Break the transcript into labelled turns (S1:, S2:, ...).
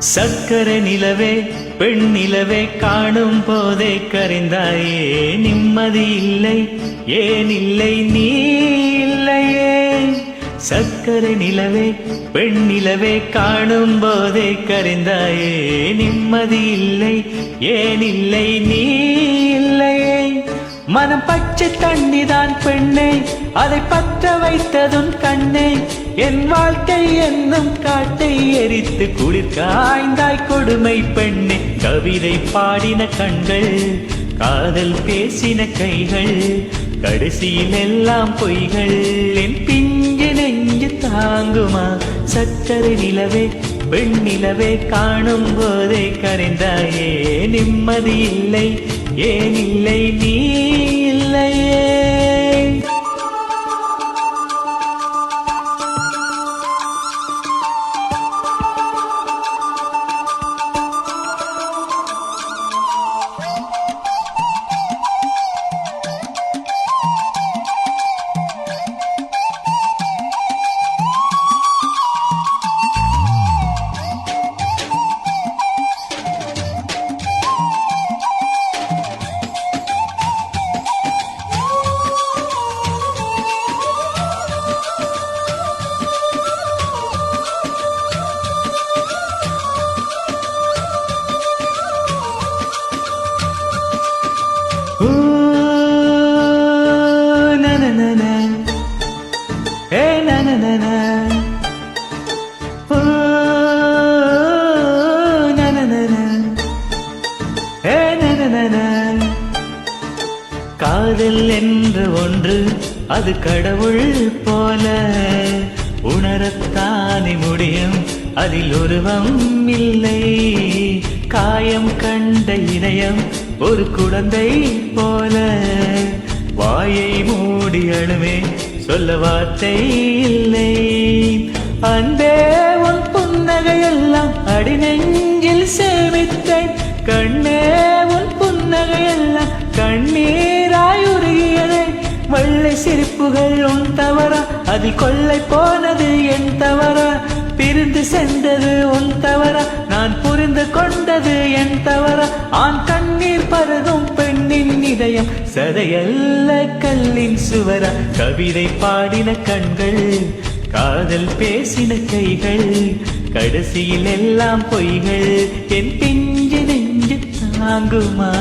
S1: சக்கர நிலவே பெண் நிலவே காணும் போதே கரைந்தாயே நிம்மதி இல்லை ஏன் இல்லை நீ இல்லையே. சக்கர நிலவே பெண் நிலவே காணும் போதே கரைந்தாயே நிம்மதி இல்லை ஏன் இல்லை நீ இல்லையே. மனம் பச்சை தண்ணிதான் பெண்ணே அதை பற்ற வைத்ததும் கண்ணே என் வாழ்க்கை என்னும் காட்டை எரித்து குளிர் காய்ந்தாய் கொடுமை பெண்ணே. கவிதை பாடின கண்கள் காதல் பேசின கைகள் கடைசியில் எல்லாம் பொய்கள் என் பிஞ்சு நெஞ்சு தாங்குமா. சக்கரை நிலவே பெண் நிலவே காணும் போதே கரைந்தாயே நிம்மதி இல்லை ஏன் இல்லை நீ இல்லையே. காதல் என்ற ஒன்று அது கடவுள் போல உணரத்தானே முடியும் அதில் உருவம் இல்லை. காயம் கண்ட இதயம் ஒரு குழந்தை போல வாயை மூடி அழுமே சொல்ல வார்த்தை இல்லை. அன்பே உன் புன்னகையெல்லாம் அடி நெஞ்சில் சேமித்தேன் கண்ணே உன் புன்னகையெல்லாம் கண்ணீராய் உருகியதே. வெள்ளை சிரிப்புகள் உன் தவறா அதில் கொள்ளை போனது என் தவறா. பிரிந்து சென்றது உன் தவறா நான் புரிந்து கொண்டது என் தவறா. ஆண் கண்ணீர் பருகும் பெண்ணின் இதயம் சதையல்ல கல்லின் சுவரா. கவிதை பாடின கண்கள் காதல் பேசின கைகள் கடைசியில் எல்லாம் பொய்கள் என் பிஞ்சு நெஞ்சு தாங்குமா.